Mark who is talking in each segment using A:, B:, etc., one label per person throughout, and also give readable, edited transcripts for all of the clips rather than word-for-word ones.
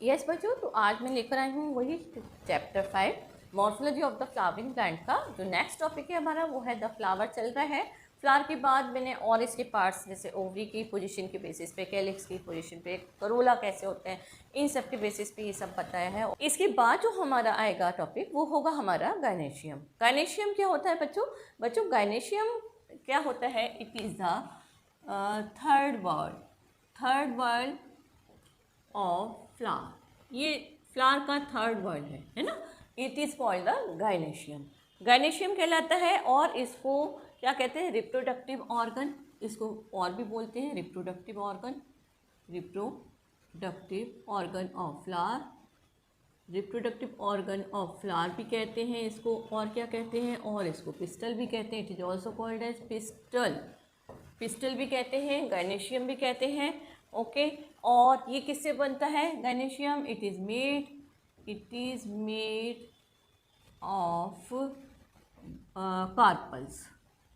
A: Yes बच्चों, तो आज मैं लेकर आई हूँ वही chapter 5 morphology of the flowering plant का जो नेक्स्ट टॉपिक है हमारा वो है द फ्लावर चल रहा है। फ्लावर के बाद मैंने और इसके पार्ट्स जैसे ओवरी की पोजीशन के बेसिस पे, कैलिक्स की पोजीशन पे, करोला कैसे होते हैं, इन सब के बेसिस पे ये सब बताया है। इसके बाद जो हमारा आएगा टॉपिक वो होगा हमारा गायनेशियम। गायनेशियम क्या होता है बच्चों? बच्चों गायनेशियम क्या होता है? It is the third word of flower. ये फ्लावर का थर्ड वर्ड है ना। It is called the gynoecium. Gynoecium कहलाता है और इसको क्या कहते हैं? Reproductive organ. इसको और भी बोलते हैं reproductive organ of flower. Reproductive organ of flower भी कहते हैं इसको, और क्या कहते हैं? और इसको पिस्टल भी कहते हैं। It is also called as pistil भी कहते हैं, गायनेशियम भी कहते हैं। ओके और ये किससे बनता है gynoecium? It is made of carpels.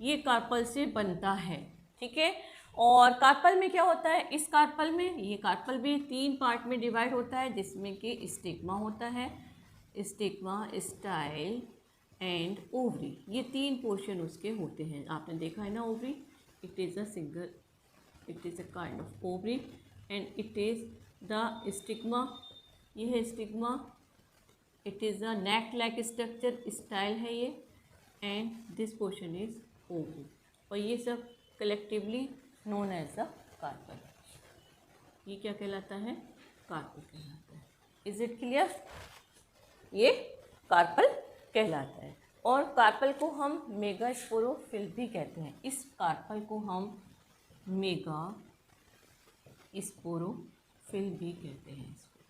A: ये कार्पल से बनता है, ठीक है। और कार्पल में क्या होता है? इस कार्पल में, ये कार्पल भी 3 पार्ट में डिवाइड होता है जिसमें कि स्टिग्मा होता है, स्टिग्मा, स्टाइल एंड ओवरी। ये 3 पोर्शन उसके होते हैं। आपने देखा है ना ovary, it is a kind of ovary and it is the stigma. ये है stigma. It is a neck like structure, style है ये, and this portion is ovary. और ये सब collectively known as the carpel. ये क्या कहलाता है? कार्पल कहलाता है। Is it clear? ये कार्पल कहलाता है। और कार्पल को हम मेगास्पोरोफिल भी कहते हैं। इस कार्पल को हम मेगा स्पोरोफिल भी कहते हैं इसको,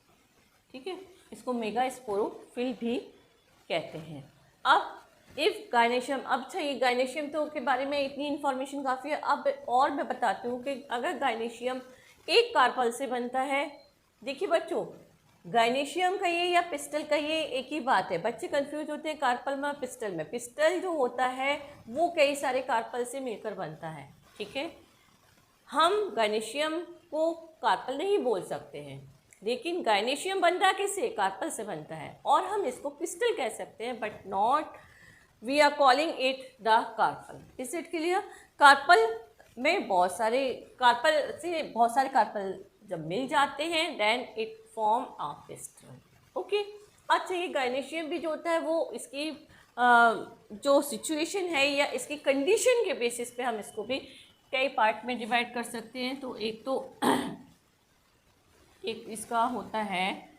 A: ठीक है। इसको मेगा स्पोरोफिल भी कहते हैं। अब इफ गायनेशियम, अब चाहिए गायनेशियम तो के बारे में इतनी इन्फॉर्मेशन काफ़ी है। अब और मैं बताती हूँ कि अगर गायनेशियम एक कार्पल से बनता है, देखिए बच्चों गायनेशियम कहिए या पिस्टल कहिए एक ही बात है। बच्चे कंफ्यूज होते हैं कार्पल में और पिस्टल में। पिस्टल जो होता है वो कई सारे कार्पल से मिलकर बनता है, ठीक है। हम गायनेशियम को कार्पल नहीं बोल सकते हैं, लेकिन गायनेशियम बनता किससे? कार्पल से बनता है। और हम इसको पिस्टल कह सकते हैं, but not we are calling it the carpel. Is it clear? Carpel में बहुत सारे कार्पल जब मिल जाते हैं then it form a pistil. Okay अच्छा, ये गायनेशियम भी जो होता है वो इसकी जो सिचुएशन है या इसकी कंडीशन के बेसिस पे हम इसको भी कई पार्ट में डिवाइड कर सकते हैं। तो एक इसका होता है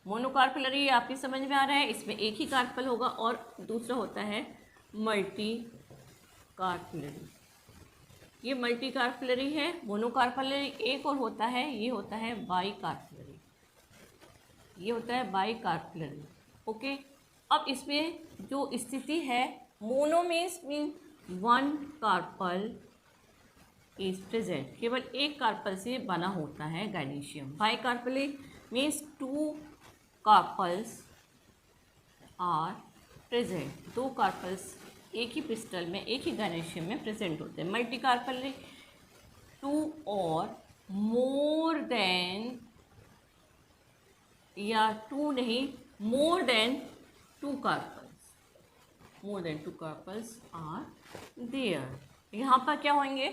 A: मोनोकार्पलरी आपकी समझ में आ रहा है। इसमें एक ही कार्पल होगा। और दूसरा होता है मल्टी कार्पलरी। ये मल्टी कार्पलरी है। मोनोकार्पलरी एक और होता है, ये होता है बाई कार्पलरी। ओके अब इसमें जो स्थिति है, mono mean 1 carpel is present, केवल एक कार्पल से बना होता है gynoecium. Bicarpellary means 2 carpels are present, 2 carpels एक ही पिस्टल में, एक ही गायनेशियम में प्रेजेंट होते हैं। मल्टी कार्पलरी 2 और मोर देन, या 2 नहीं, more than 2 carpels are there. यहाँ पर क्या होंगे?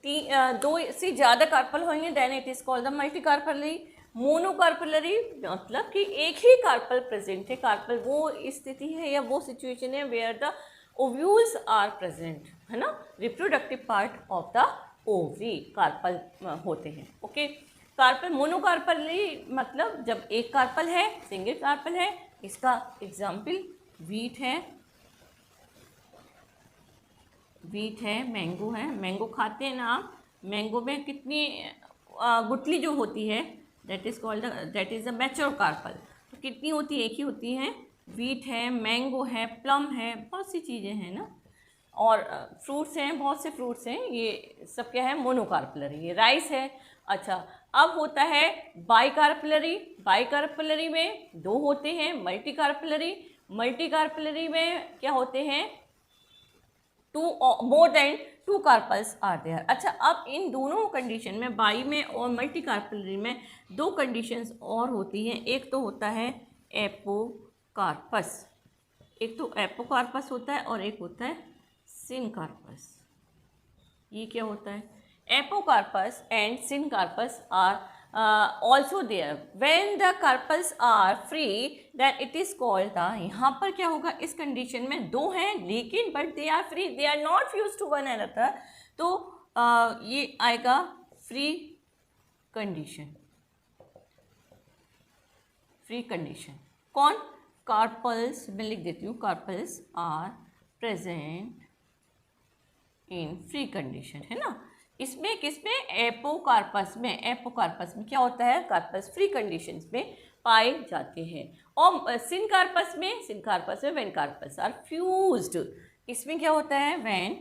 A: 2 से ज़्यादा कार्पल होंगे, then it is called the multicarpellary. Monocarpellary मतलब कि एक ही कार्पल प्रेजेंट है। कार्पल वो स्थिति है या वो सिचुएशन है where the ovules are present, है ना। Reproductive part of the ovary carpel होते हैं। ओके कार्पल, मोनोकार्पलरी मतलब जब एक कार्पल है, सिंगल कार्पल है। इसका एग्जाम्पल वीट है, मैंगो है। मैंगो खाते हैं ना आप। मैंगो में कितनी गुठली जो होती है that is a mature carpel. तो कितनी होती है? एक ही होती है। वीट है, मैंगो है, प्लम है, बहुत सी चीज़ें हैं ना। और फ्रूट्स हैं, बहुत से फ्रूट्स हैं। ये सब क्या है? मोनोकार्पलरी। ये राइस है। अच्छा अब होता है बाईकार्पलरी में 2 होते हैं। मल्टी कार्पलरी में क्या होते हैं? 2 more than two carpels are there. अच्छा, अब इन दोनों कंडीशन में, बाई में और मल्टी कार्पलरी में, दो कंडीशंस और होती हैं। एक तो होता है एपोकार्पस, एक तो एपोकार्पस होता है और एक होता है सिनकार्पस। ये क्या होता है? Apocarpous and syncarpous are also there. When the carpels are free, then it is called the, यहाँ पर क्या होगा इस कंडीशन में, दो हैं लेकिन but they are free, they are not fused to one another, तो ये आएगा फ्री कंडीशन। फ्री कंडीशन कौन? कार्पल्स, मैं लिख देती हूँ, carpels are present in free condition, है ना। इसमें किसमें? एपोकार्पस में। एपोकार्पस में क्या होता है? कार्पस फ्री कंडीशंस में पाए जाते हैं। और सिनकार्पस में व्हेन कार्पस आर फ्यूज्ड, इसमें क्या होता है? When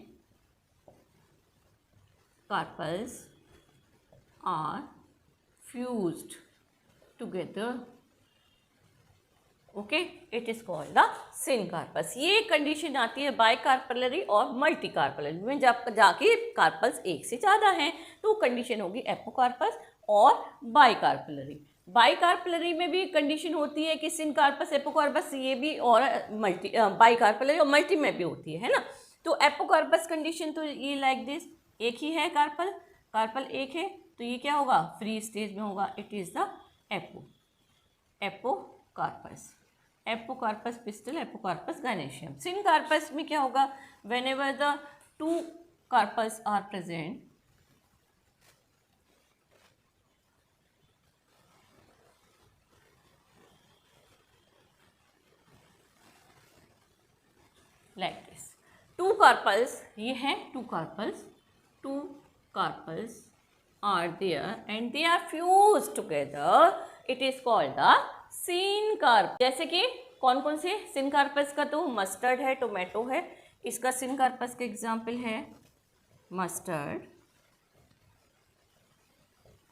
A: carpels are fused together, okay, it is called the syncarpous. ये कंडीशन आती है बाइकार्पलरी और मल्टी कार्पलरी में, जब जाके कार्पल्स एक से ज़्यादा हैं तो कंडीशन होगी एपोकार्पस और बाइकार्पलरी। बाइकार्पलरी में भी कंडीशन होती है कि सिनकार्पस, एपोकार्पस, ये भी, और मल्टी बाइकार्पलरी और मल्टी में भी होती है ना। तो एपोकार्पस कंडीशन तो ये लाइक दिस, एक ही है कार्पल एक है, तो ये क्या होगा? फ्री स्टेज में होगा, it is the apocarpous. Apocarpous pistil, apocarpous gynoecium. Syncarpous में क्या होगा? Whenever the two carpels are present, like this, two carpels, ये हैं two carpels are there and they are fused together, it is called the syncarpous. जैसे कि कौन कौन से सिनकार्पस का? तो मस्टर्ड है, टोमेटो है, इसका सिनकार्पस का एग्जाम्पल है मस्टर्ड,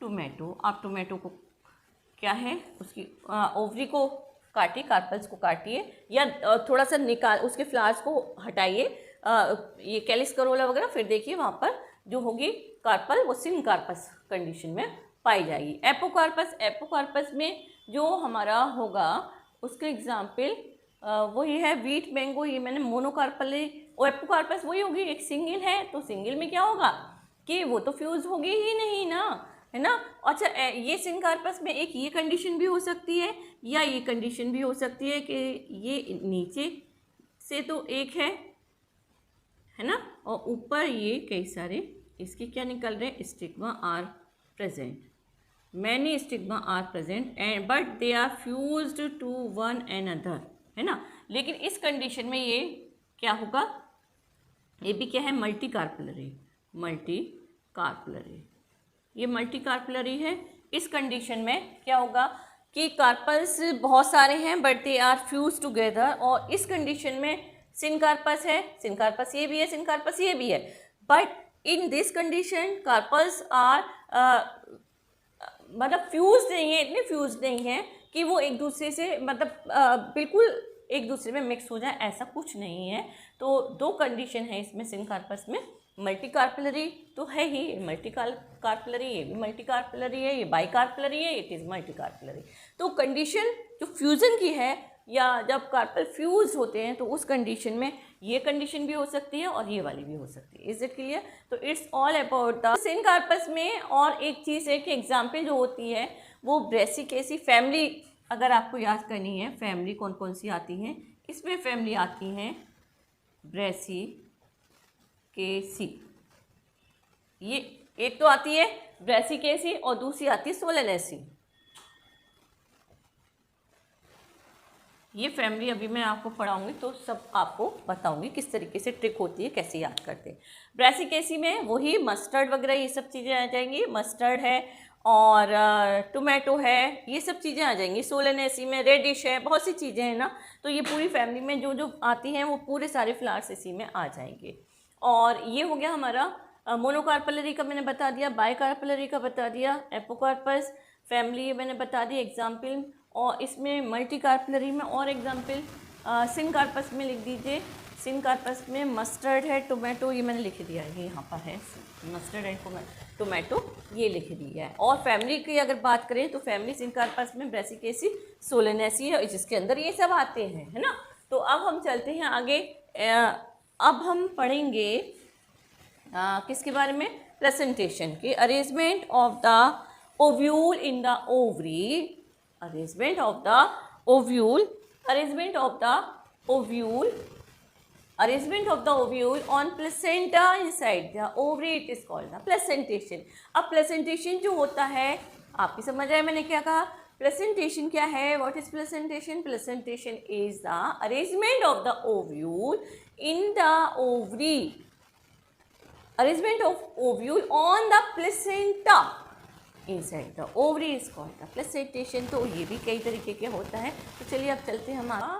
A: टोमेटो। आप टोमेटो को क्या है, उसकी ओवरी को काटिए, कार्पल्स को काटिए या थोड़ा सा निकाल, उसके फ्लावर्स को हटाइए, ये कैलिस करोला वगैरह, फिर देखिए वहाँ पर जो होगी कार्पल, वो सिनकार्पस कंडीशन में पाई जाएगी। एपोकार्पस में जो हमारा होगा उसके एग्जाम्पल वही है वीट, मैंगो, ये मैंने मोनोकार्पल। और एपोकार्पस वही होगी, एक सिंगल है, तो सिंगल में क्या होगा कि वो तो फ्यूज होगी ही नहीं ना, है ना। अच्छा, ये सिनकार्पस में एक ये कंडीशन भी हो सकती है या ये कंडीशन भी हो सकती है कि ये नीचे से तो एक है ना, और ऊपर ये कई सारे इसके क्या निकल रहे हैं? Stigma are present, many stigma are present and but they are fused to one another, है ना। लेकिन इस कंडीशन में ये क्या होगा? ये भी क्या है? Multi carpellary. ये मल्टी कार्पलरी है। इस कंडीशन में क्या होगा कि कार्पल्स बहुत सारे हैं but they are fuse together, और इस कंडीशन में सिनकार्पस है, सिनकार्पस ये भी है, सिनकार्पस ये भी है, but in this condition carpels are मतलब फ्यूज नहीं है, इतने फ्यूज नहीं है कि वो एक दूसरे से मतलब बिल्कुल एक दूसरे में मिक्स हो जाए, ऐसा कुछ नहीं है। तो दो कंडीशन है इसमें सिनकार्पस में, मल्टी कार्पलरी तो है ही, मल्टी कार्पलरी, ये भी मल्टी कार्पलरी है, ये बाई कार्पलरी है, इट इज़ मल्टी कार्पलरी। तो कंडीशन जो फ्यूज़न की है या जब कार्पल फ्यूज होते हैं तो उस कंडीशन में ये कंडीशन भी हो सकती है और ये वाली भी हो सकती है। Is it clear? तो it's all about the syncarpous में। और एक चीज़ है कि एग्जाम्पल जो होती है वो ब्रेसिकेसी फैमिली, अगर आपको याद करनी है फैमिली कौन कौन सी आती हैं, इसमें फैमिली आती हैं ब्रेसिकेसी, ये एक तो आती है ब्रेसिकेसी और दूसरी आती है सोलेनेसी। ये फैमिली अभी मैं आपको पढ़ाऊंगी तो सब आपको बताऊंगी किस तरीके से ट्रिक होती है, कैसे याद करते हैं। ब्रेसिकेसी में वही मस्टर्ड वगैरह ये सब चीज़ें आ जाएंगी, मस्टर्ड है और टोमेटो है, ये सब चीज़ें आ जाएंगी। सोलेनेसी में रेडिश है, बहुत सी चीज़ें हैं ना, तो ये पूरी फैमिली में जो जो आती हैं वो पूरे सारे फ्लावर्स इसी में आ जाएंगे। और ये हो गया हमारा मोनोकार्पलरी का मैंने बता दिया, बाइकार्पलरी का बता दिया, एपोकार्पस फैमिली मैंने बता दी एग्जाम्पल, और इसमें मल्टी कार्पलरी में और एग्जाम्पल सिनकार्पस में लिख दीजिए सिनकार्पस में मस्टर्ड है, टोमेटो ये मैंने लिख दिया है, ये यहाँ पर है मस्टर्ड एंड टोमेटो ये लिख दिया है। और फैमिली की अगर बात करें तो फैमिली सिनकार्पस में ब्रेसिकेसी सोलेनेसी है, जिसके अंदर ये सब आते हैं, है ना। तो अब हम चलते हैं आगे। अब हम पढ़ेंगे किसके बारे में, प्लेसेंटेशन के, arrangement of the ovule in the ovary, arrangement of the ovule, arrangement of the ovule, arrangement of the ovule on placenta inside the ovary, it is called the placentation। अब placentation जो होता है, आपकी समझ आए मैंने क्या कहा, placentation क्या है, what is placentation? Placentation is the arrangement of the ovule in the ovary, arrangement of ovule on the placenta inside the ovary is called the placentation। तो ये भी कई तरीके के होता है। तो चलिए अब चलते हैं हमारा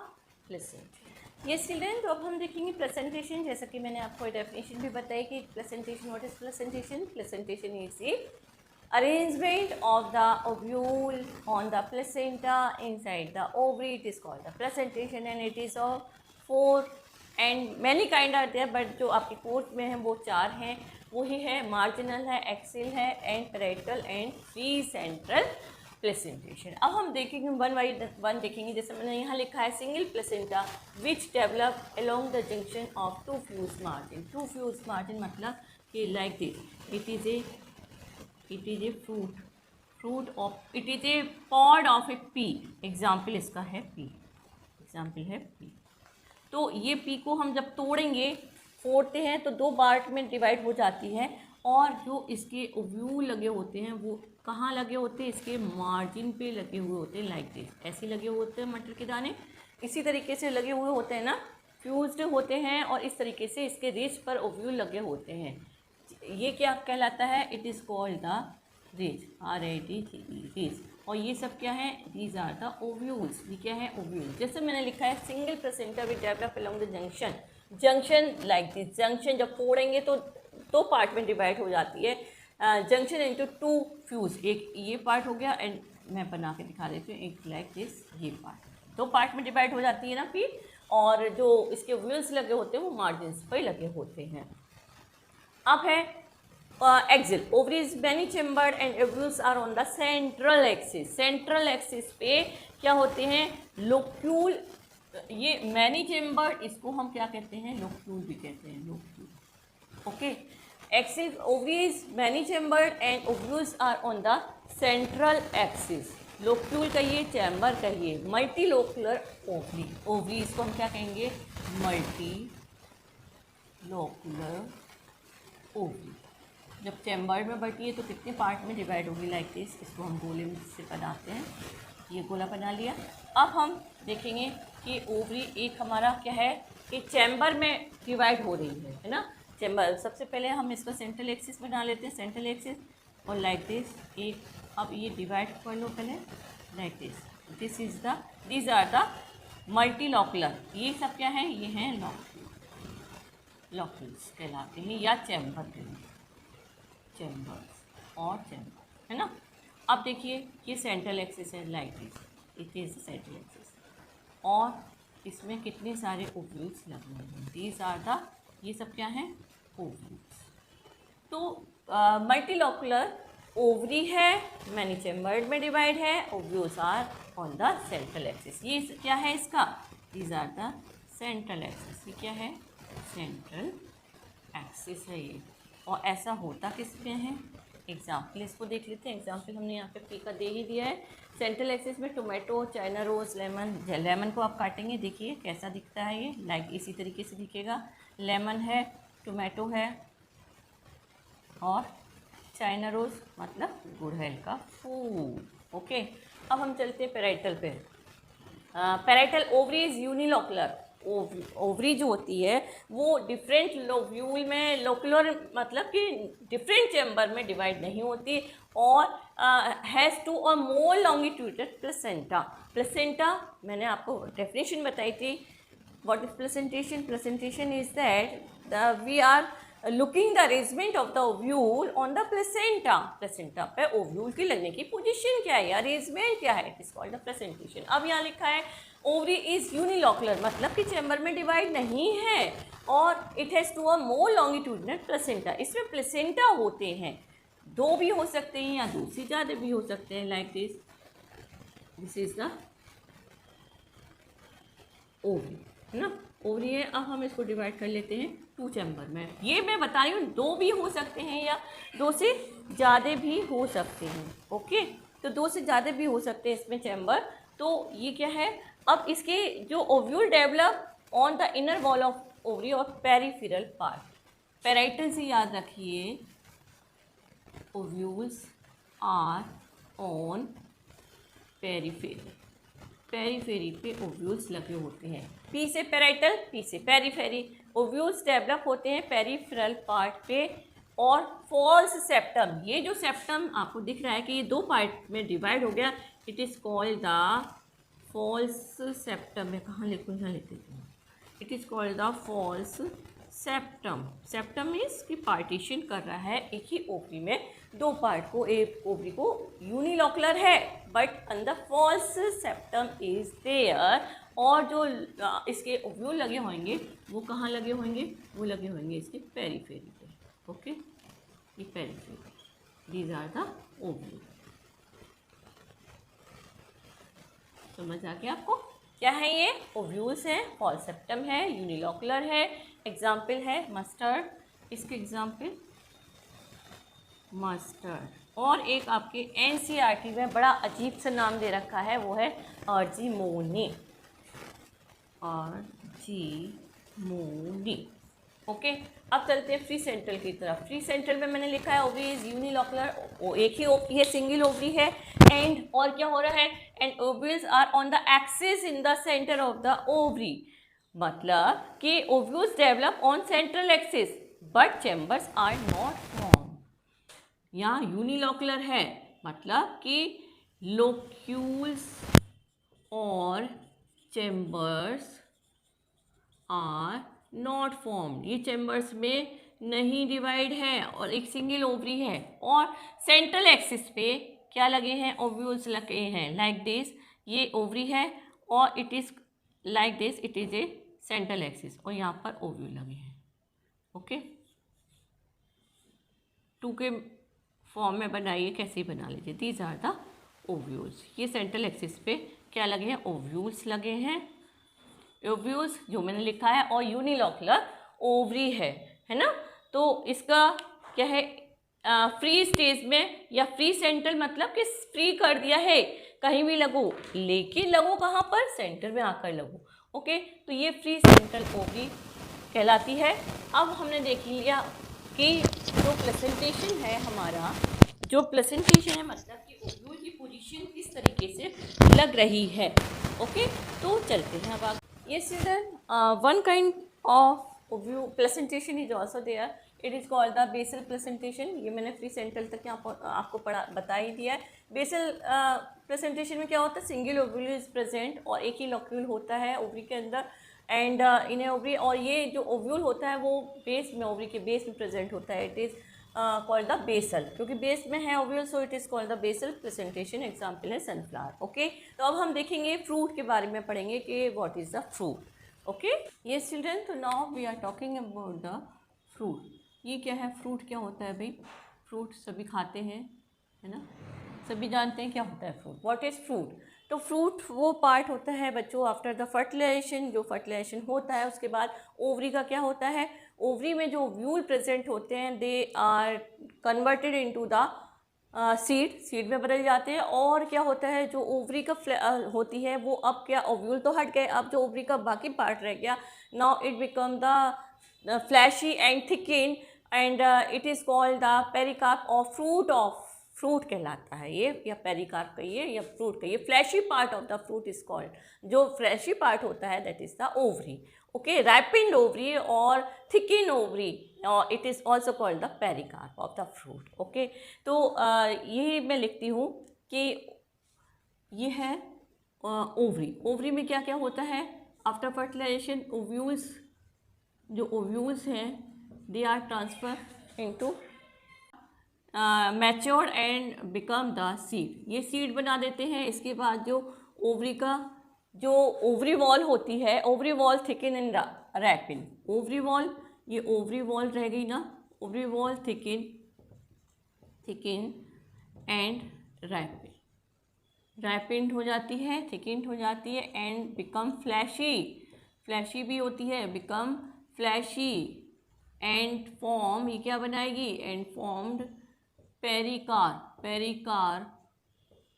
A: प्लेसेंटेशन। ये चिल्ड्रेन, तो अब हम देखेंगे प्लेसेंटेशन, जैसा कि मैंने आपको डेफिनेशन भी बताई कि placentation, what is placentation? Placentation is the arrangement of the ovule on the placenta inside the ovary, it is called the placentation and it is of 4 and many kind are there, but जो आपके course में हैं वो 4 हैं, वही है marginal है, axle है and parietal and free central placentation. अब हम देखेंगे वन बाई वन देखेंगे। जैसे मैंने यहाँ लिखा है single placenta which develop along the junction of 2 fuse margin. 2 fuse margin मतलब कि like this, it is a fruit of, it is a pod of A P, example इसका है पी, एग्जाम्पल है पी। तो ये पी को हम जब तोड़ेंगे, फोड़ते हैं तो 2 पार्ट में डिवाइड हो जाती है, और जो इसके ओव्यूल लगे होते हैं वो कहाँ लगे होते हैं, इसके मार्जिन पे लगे हुए होते हैं, लाइक दिस, ऐसे लगे हुए होते हैं मटर के दाने, इसी तरीके से लगे हुए होते हैं ना, फ्यूज्ड होते हैं, और इस तरीके से इसके रिज पर ओव्यूल लगे होते हैं। ये क्या कहलाता है? It is called the ridge, RID ridge. और ये सब क्या है? These are the ovules. ये क्या है? ओव्यूल। जैसे मैंने लिखा है single placenta which develop along the junction, junction like this, junction जब फोड़ेंगे तो 2 पार्ट में डिवाइड हो जाती है, जंक्शन इनटू 2 फ्यूज, एक ये पार्ट हो गया एंड मैं बना के दिखा देती हूँ, एक लाइक दिस, ये पार्ट 2 पार्ट में डिवाइड हो जाती है ना पी, और जो इसके व्यूल्स लगे होते हैं वो मार्जिन्स पर लगे होते हैं। अब है axile, ovaries many chambered and ovules are on the central axis. Central axis पे क्या होते हैं? लोक्यूल, ये मैनी चेम्बर्ड, इसको हम क्या कहते हैं? लोक्यूल भी कहते हैं, locule, okay. Axis, ovaries many chambered and ovules are on the central axis। Locule कहिए, चैम्बर कहिए, मल्टीलोकुलर ओवरी, ओवरीज को हम क्या कहेंगे? Multi locular ovary. जब चैम्बर में बढ़ती है तो कितने पार्ट में डिवाइड होगी, लाइक दिस, इसको हम गोले से बनाते हैं, ये गोला बना लिया। अब हम देखेंगे कि ओवरी एक हमारा क्या है कि चैम्बर में डिवाइड हो रही है ना, चैम्बर। सबसे पहले हम इसका सेंट्रल एक्सिस बना लेते हैं, सेंट्रल एक्सिस, और लाइक दिस एक, अब ये डिवाइड कर लो पहले, like this, this is the, these are the multilocular, ये सब क्या है? ये हैं लोक्यूल्स कहलाते हैं, या चैम्बर कहलाते हैं, चैम्बर्स और चैम्बर, है ना। अब देखिए ये सेंट्रल एक्सिस है, like this, it is central axis, और इसमें कितने सारे ओव्यूल्स लगे हुए हैं, दीज आर द, ये सब क्या है? ओव्यूल्स। तो मल्टीलोकुलर ओवरी है, मैनी चेम्बर्ड में डिवाइड है, ovules are on the central axis. ये क्या है इसका? These are the central axis. ये क्या है? सेंट्रल एक्सिस है ये। और ऐसा होता किस में है? एग्जाम्पल इसको देख लेते हैं। एग्जाम्पल हमने यहाँ पे पी का दे ही दिया है। सेंट्रल एक्सिस में tomato, China rose, lemon, lemon को आप काटेंगे, देखिए कैसा दिखता है ये, लाइक इसी तरीके से दिखेगा। लेमन है, टोमेटो है, और चाइना रोज़ मतलब गुड़हल का फूल, ओके। अब हम चलते हैं पैराइटल पे। Parietal ovary is unilocular, ovary जो होती है वो डिफरेंट लोब्यूल में, लोकुलर मतलब कि डिफरेंट चैम्बर में डिवाइड नहीं होती, और हैज़ 2 और मोर लॉन्गिट्यूडल प्लेसेंटा। प्लेसेंटा मैंने आपको डेफिनेशन बताई थी। What is placentation? Placentation is that we are looking the arrangement of the ovule on the placenta. Placenta पे ओव्यूल की लगने की पोजीशन क्या है, अरेंजमेंट क्या है, it is called the placentation. अब यहाँ लिखा है ओवरी इज यूनिलोकुलर, मतलब कि चैम्बर में डिवाइड नहीं है, और it has two a more longitudinal placenta, इसमें प्लेसेंटा होते हैं, दो भी हो सकते हैं या दो से ज़्यादा भी हो सकते हैं, like this is the ovary, है ना, ओवरी है। अब हम इसको डिवाइड कर लेते हैं टू चैम्बर में, ये मैं बता रही हूँ दो भी हो सकते हैं या दो से ज़्यादा भी हो सकते हैं, ओके, तो दो से ज़्यादा भी हो सकते हैं इसमें चैम्बर। तो ये क्या है, अब इसके जो ovule develop on the inner wall of ovary और पेरिफेरल पार्ट, पैराइटल से याद रखिए, ovules are on peripheral, periphery पे ओव्यूल्स लगे होते हैं, पी से पैराइटल, पी से पेरीफेरी, ओव्यूल्स डेवलप होते हैं पेरिफेरल पार्ट पे, और फॉल्स सेप्टम, ये जो सेप्टम आपको दिख रहा है कि ये दो पार्ट में डिवाइड हो गया, it is called the false septum. मैं कहाँ लिखूँ, यहाँ लिख देती हूँ, it is called the false septum. Septum means कि पार्टीशन कर रहा है एक ही ओवरी में दो पार्ट को, एक ओवरी को यूनिलोकुलर है but an the false septum is there, और जो इसके ओव्यूल लगे होंगे वो कहाँ लगे होंगे, वो लगे होंगे इसके पेरीफेरी पे, ओके, ये periphery, these are the ovule. समझ आ गया आपको, क्या है ये, ओव्यूल्स हैं, फॉल्स सेप्टम है, यूनिलोकुलर है, एग्जाम्पल है मस्टर्ड, इसके एग्जाम्पल मस्टर्ड, और एक आपके एनसीईआरटी में बड़ा अजीब सा नाम दे रखा है, वो है अर्जिमोनी, अर्जिमोनी, ओके। अब चलते हैं फ्री सेंट्रल की तरफ। फ्री सेंट्रल में मैंने लिखा है ओवरी इज यूनिलोकुलर, एक ही ओवरी है, सिंगल ओवरी है, एंड और क्या हो रहा है, and ovules are on the axis in the centre of the ovary, मतलब कि ovules develop on central axis but chambers are not form, यहाँ यूनिलोकुलर है, मतलब कि लोक्यूल्स और चैम्बर्स आर नॉट फॉर्म्ड, ये चैम्बर्स में नहीं डिवाइड है, और एक सिंगल ओवरी है, और सेंट्रल एक्सिस पे क्या लगे हैं, ओव्यूल्स लगे हैं, लाइक दिस, ये ओवरी है और it is like this, it is a central axis, और यहाँ पर ओव्यूल लगे हैं, ओके। टू के फॉर्म में बनाइए, कैसे बना लीजिए, दीज आर द ओव्यूल्स, ये सेंट्रल एक्सिस पे क्या लगे हैं, ओव्यूल्स लगे हैं, ओव्यूल्स जो मैंने लिखा है, और यूनिलोकुलर ओवरी है ना। तो इसका क्या है, फ्री स्टेज में या फ्री सेंट्रल, मतलब कि फ्री कर दिया है, कहीं भी लगो, लेकिन लगो कहाँ पर, सेंटर में आकर लगो, ओके, तो ये फ्री सेंट्रल ओवरी कहलाती है। अब हमने देख लिया कि जो प्रेजेंटेशन है हमारा, जो प्रेजेंटेशन है मतलब कि ओव्यूल की पोजीशन किस तरीके से लग रही है, ओके। तो चलते हैं अब Yes, children. One kind of ovule placentation is also there. It is called the basal placentation. ये मैंने फ्री सेंट्रल तक यहाँ आपको बता ही दिया है। बेसल प्लेसेंटेशन में क्या होता है, सिंगल ओव्यूल इज प्रेजेंट, और एक ही लोक्यूल होता है ओवरी के अंदर, एंड इन ओवरी, और ये जो ओव्यूल होता है वो बेस में, ओवरी के बेस में प्रेजेंट होता है, it is called the basal, क्योंकि बेस में है ovule, so it is called the basal presentation. Example है सनफ्लावर, ओके। तो अब हम देखेंगे फ्रूट के बारे में, पढ़ेंगे कि what is the fruit, okay. Yes children, तो now we are talking about the fruit. ये क्या है, फ्रूट क्या होता है भाई, फ्रूट सभी खाते हैं, है ना, सभी जानते हैं क्या होता है फ्रूट, व्हाट इज़ फ्रूट। तो फ्रूट वो पार्ट होता है बच्चों आफ्टर द फर्टिलाइजेशन, जो फर्टिलाइजेशन होता है उसके बाद ओवरी का क्या होता है, ओवरी में जो ओव्यूल प्रेजेंट होते हैं they are converted into the seed में बदल जाते हैं, और क्या होता है, जो ओवरी का होती है वो अब क्या, ओव्यूल तो हट गए, अब जो ओवरी का बाकी पार्ट रह गया, now it become the fleshy and thicken, and it is called the pericarp of fruit कहलाता है ये, या पेरिकार्प कहिए या फ्रूट कहिए। Fleshy part of the fruit is called, जो फ्लैशी पार्ट होता है that is the ovary, okay, ripened ovary और thicken ovary, it is also called the pericarp of the fruit, okay. तो यही मैं लिखती हूँ कि ये है ओवरी। ओवरी में क्या क्या होता है, आफ्टर फर्टिलाइजेशन ओव्यूल्स, जो ओव्यूल्स हैं they are transfer into matured and become the seed, ये सीड बना देते हैं। इसके बाद जो ओवरी का जो ओवरी वॉल होती है, ovary wall thicken and ripen, ovary wall, ये ओवरी वॉल रह गई ना, ovary wall thicken and ripen, ripened हो जाती है, थिकिंड हो जाती है, एंड बिकम फ्लैशी, फ्लैशी भी होती है, बिकम फ्लैशी, एंड फॉर्म, ये क्या बनाएगी, and formed पेरिकार, पेरिकार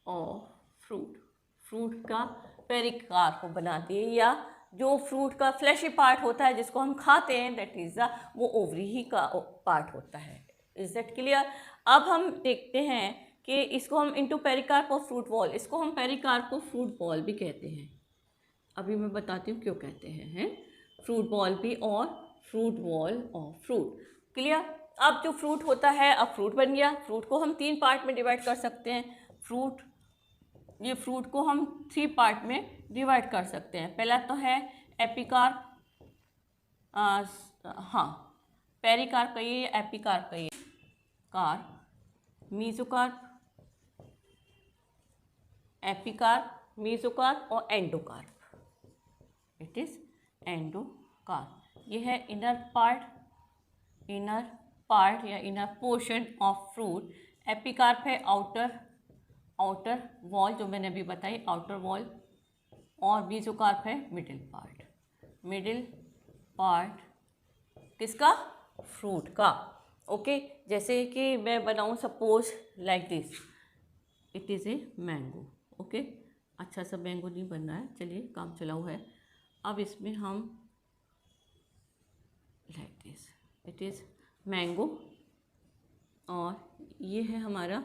A: of fruit, fruit का पेरिकार को बनाती है, या जो फ्रूट का फ्लैशी पार्ट होता है जिसको हम खाते हैं, दैट इज़ द, वो ओवरी ही का पार्ट होता है। Is that clear? अब हम देखते हैं कि इसको हम into pericarp of fruit wall, इसको हम पेरिकार्प ऑफ फ्रूट बॉल भी कहते हैं। अभी मैं बताती हूँ क्यों कहते हैं फ्रूट बॉल भी और fruit wall of fruit. Clear? अब जो फ्रूट होता है, अब फ्रूट बन गया, फ्रूट को हम 3 पार्ट में डिवाइड कर सकते हैं। फ्रूट, ये फ्रूट को हम 3 पार्ट में डिवाइड कर सकते हैं। पहला तो है एपिकार्प, हाँ पेरिकार्प कहिए, एपिकार्प कहिए, कार्प, मीजोकार्प, एपिकार्प, मीजोकार्प और एंडोकार्प, इट इज एंडोकार्प। ये है इनर पार्ट या inner portion of fruit. Epicarp है आउटर वॉल, जो मैंने अभी बताई, आउटर वॉल, और मीजोकार्प है मिडिल पार्ट किसका, फ्रूट का। ओके, जैसे कि मैं बनाऊँ suppose like this, it is a mango. Okay, अच्छा सा मैंगो नहीं बनना है, चलिए काम चलाऊ है। अब इसमें हम like this, it is mango, और ये है हमारा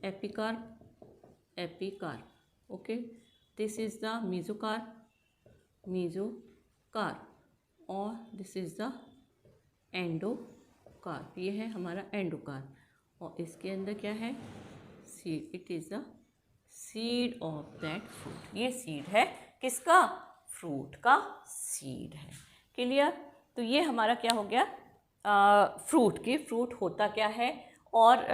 A: epicarp, okay, this is the mesocarp, और दिस इज़ द एंडोकार्प, ये है हमारा एंडोकार्प, और इसके अंदर क्या है, seed, it is the seed of that fruit. ये सीड है किसका, फ्रूट का सीड है। क्लियर? तो ये हमारा क्या हो गया, फ्रूट होता क्या है और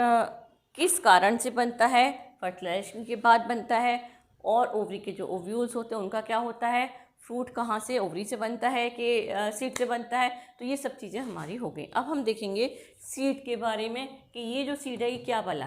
A: किस कारण से बनता है, फर्टिलाइजेशन के बाद बनता है, और ओवरी के जो ओव्यूल्स होते हैं उनका क्या होता है, फ्रूट कहाँ से, ओवरी से बनता है कि सीड से बनता है। तो ये सब चीज़ें हमारी हो गई। अब हम देखेंगे सीड के बारे में कि ये जो सीड है ये क्या वाला